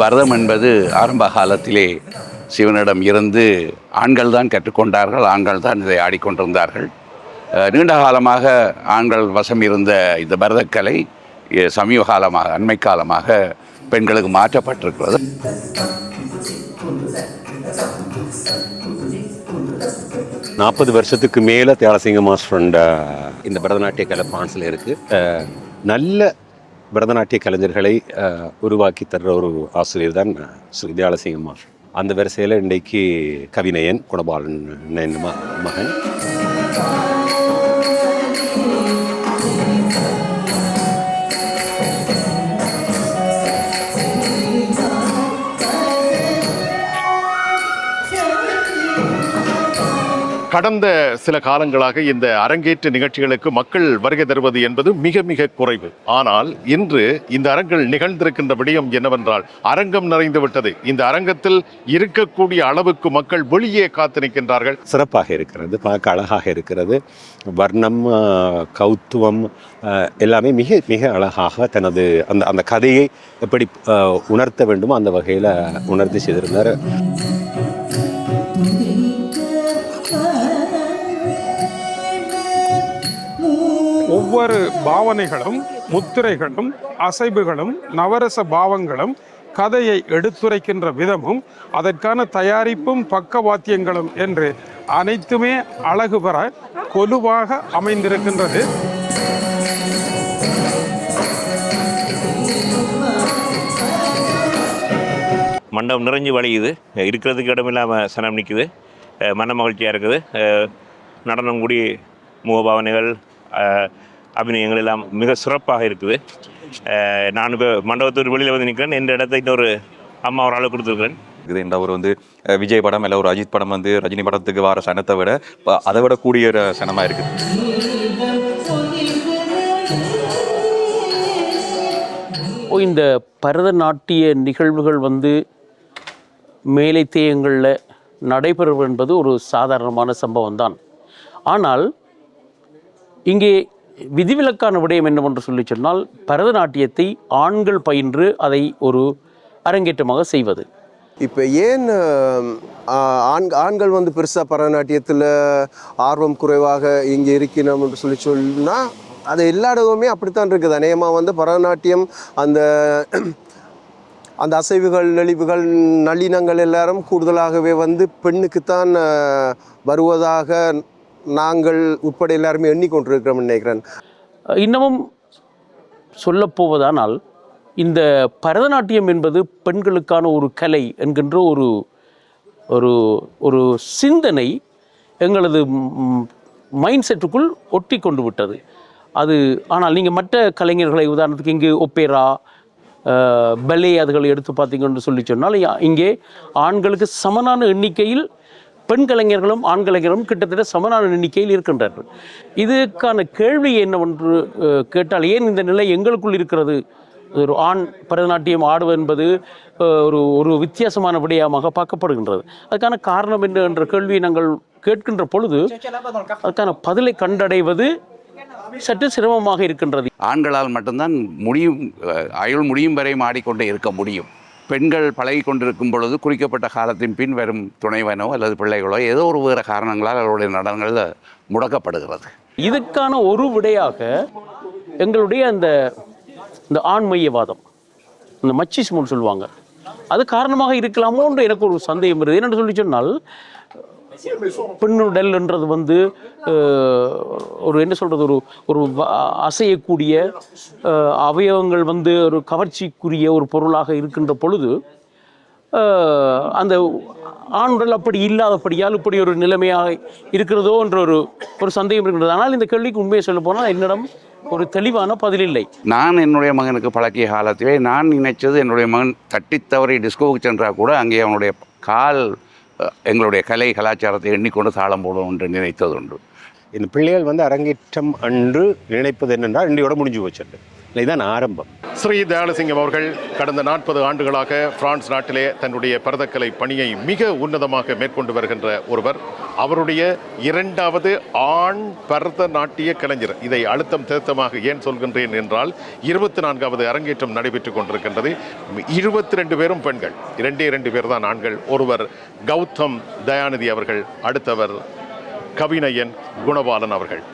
பரதம் என்பது ஆரம்ப காலத்திலே சிவனிடம் இருந்து ஆண்கள் தான் கற்றுக்கொண்டார்கள், ஆண்கள் தான் இதை ஆடிக்கொண்டிருந்தார்கள். நீண்ட காலமாக ஆண்கள் வசம் இருந்த இந்த பரதக்கலை சமீப காலமாக, அண்மை காலமாக பெண்களுக்கு மாற்றப்பட்டிருக்கிறது. நாற்பது வருஷத்துக்கு மேலே தியாலசிங்க மாஸ்டரோட இந்த பரதநாட்டிய கலை பிரான்ஸில் இருக்குது. நல்ல பரதநாட்டிய கலைஞர்களை உருவாக்கி தர்ற ஒரு ஆசிரியர் தான் ஸ்ரீ தியாலசிங்க மாஸ்டர். அந்த வரிசையில் இன்றைக்கு கவிநயன் குணபாலன் மகன். கடந்த சில காலங்களாக இந்த அரங்கேற்ற நிகழ்ச்சிகளுக்கு மக்கள் வருகை தருவது என்பது மிக மிக குறைவு. ஆனால் இன்று இந்த அரங்கில் நிகழ்ந்திருக்கின்ற விடயம் என்னவென்றால், அரங்கம் நிறைந்து விட்டது. இந்த அரங்கத்தில் இருக்கக்கூடிய அளவுக்கு மக்கள் வெளியே காத்து நிற்கின்றார்கள். சிறப்பாக இருக்கிறது, பார்க்க அழகாக இருக்கிறது. வர்ணம், கௌத்துவம் எல்லாமே மிக மிக அழகாக தனது அந்த கதையை எப்படி உணர்த்த வேண்டுமோ அந்த வகையில் உணர்த்தி செய்திருந்தார். ஒவ்வொரு பாவனைகளும், முத்திரைகளும், அசைவுகளும், நவரச பாவங்களும், கதையை எடுத்துரைக்கின்ற விதமும், அதற்கான தயாரிப்பும் பக்கவாத்தியங்களும் என்று அனைத்துமே அழகு பெற கொலுவாக அமைந்திருக்கின்றது. மண்டபம் நிறைஞ்சு வழியுது, இருக்கிறதுக்கு இடமில்லாமல் சனம் நிற்குது. மன மகிழ்ச்சியாக இருக்குது. நடனம் கூடி முகபாவனைகள், அபிநயங்கள் எல்லாம் மிக சிறப்பாக இருக்குது. நான் இப்போ மண்டபத்தூர் வெளியில் வந்து நிற்கிறேன். இந்த இடத்த இன்னொரு அம்மா ஒரு ஆளை கொடுத்துருக்குறேன். இது என்ற ஒரு விஜய் படம் இல்லை ஒரு அஜித் படம் ரஜினி படத்துக்கு வர சனத்தை விட அதை விட கூடிய ஒரு சனமாக இருக்குது. இந்த பரதநாட்டிய நிகழ்வுகள் மேலை தேயங்களில் நடைபெறுவது என்பது ஒரு சாதாரணமான சம்பவம் தான். ஆனால் இங்கே விதிவிலக்கான விடயம் என்னவென்று சொல்லி சொன்னால், பரதநாட்டியத்தை ஆண்கள் பயின்று அதை ஒரு அரங்கேற்றமாக செய்வது. இப்போ ஏன் ஆண்கள் பெருசாக பரதநாட்டியத்தில் ஆர்வம் குறைவாக இங்கே இருக்கணும் என்று சொன்னால், அது எல்லா இடமுமே அப்படித்தான் இருக்குது. அநேகமாக பரதநாட்டியம் அந்த அந்த அசைவுகள், நெளிவுகள், நளினங்கள் எல்லாரும் கூடுதலாகவே பெண்ணுக்குத்தான் வருவதாக நாங்கள் உட்பட எல்லாருமே எண்ணிக்கொண்டிருக்கிறோம் நினைக்கிறேன். இன்னமும் சொல்லப்போவதானால், இந்த பரதநாட்டியம் என்பது பெண்களுக்கான ஒரு கலை என்கின்ற ஒரு ஒரு ஒரு சிந்தனை எங்களது மைண்ட் செட்டுக்குள் ஒட்டி கொண்டு விட்டது. ஆனால் நீங்கள் மற்ற கலைஞர்களை, உதாரணத்துக்கு இங்கு ஒப்பேரா, பலே அதுகளை எடுத்து பார்த்தீங்கன்னு சொல்லி சொன்னால், இங்கே ஆண்களுக்கு சமனான எண்ணிக்கையில் பெண் கலைஞர்களும் ஆண் கலைஞர்களும் கிட்டத்தட்ட சமனான எண்ணிக்கையில் இருக்கின்றார்கள். இதுக்கான கேள்வி என்னவென்று கேட்டால், ஏன் இந்த நிலை எங்களுக்குள் இருக்கிறது? ஒரு ஆண் பரதநாட்டியம் ஆடுவது என்பது ஒரு வித்தியாசமான விடயமாக பார்க்கப்படுகின்றது. அதுக்கான காரணம் என்ன என்ற கேள்வியை நாங்கள் கேட்கின்ற பொழுது அதுக்கான பதிலை கண்டடைவது சற்று சிரமமாக இருக்கின்றது. ஆண்களால் மட்டும்தான் ஆயுள் முடியும் வரை ஆடிக்கொண்டே இருக்க முடியும். பெண்கள் பழகி கொண்டிருக்கும் பொழுது குறிக்கப்பட்ட காலத்தின் பின் வரும் துணைவனோ அல்லது பிள்ளைகளோ ஏதோ ஒரு வேறு காரணங்களால் அவருடைய நடனங்களில் முடக்கப்படுகிறது. இதுக்கான ஒரு விடையாக எங்களுடைய இந்த ஆண்மையவாதம், இந்த மச்சிஸ்மோன்னு சொல்லுவாங்க, அது காரணமாக இருக்கலாமோன்று எனக்கு ஒரு சந்தேகம் இருக்குது. என்னென்னு சொல்லி சொன்னால், பெண்ணுடல்ன்றது ஒரு என்ன சொல்கிறது, ஒரு அசையக்கூடிய அவயவங்கள் ஒரு கவர்ச்சிக்குரிய ஒரு பொருளாக இருக்கின்ற பொழுது, அந்த ஆணுடல் அப்படி இல்லாதபடியால் இப்படி ஒரு நிலைமையாக இருக்கிறதோ என்ற ஒரு சந்தேகம் இருக்கின்றது. ஆனால் இந்த கேள்விக்கு உண்மையை சொல்ல போனால் என்னிடம் ஒரு தெளிவான பதில் இல்லை. நான் என்னுடைய மகனுக்கு பழக்கிய காலத்திலே நான் நினைச்சது, என்னுடைய மகன் தட்டித்தவறி டிஸ்கோவுக்கு சென்றால் கூட அங்கே அவனுடைய கால் எங்களுடைய கலை கலாச்சாரத்தை எண்ணிக்கொண்டு தாளம் போடும் என்று நினைத்தது உண்டு. இந்த பிள்ளைகள் அரங்கேற்றம் அன்று நினைப்பது என்னென்றால் இன்றையோட முடிஞ்சு போச்சு. இதுதான் ஆரம்பம். ஸ்ரீ தயாளசிங்கம் அவர்கள் கடந்த 40 ஆண்டுகளாக பிரான்ஸ் நாட்டிலே தன்னுடைய பரதக்கலை பணியை மிக உன்னதமாக மேற்கொண்டு வருகின்ற ஒருவர். அவருடைய 2வது ஆண் பரதநாட்டிய கலைஞர். இதை அழுத்தம் திருத்தமாக ஏன் சொல்கின்றேன் என்றால் 24வது அரங்கேற்றம் நடைபெற்றுக் கொண்டிருக்கின்றது. 22 பேரும் பெண்கள், 2 பேர் தான் ஆண்கள். ஒருவர் கௌதம் தயாநிதி அவர்கள், அடுத்தவர் கவிநயன் குணபாலன் அவர்கள்.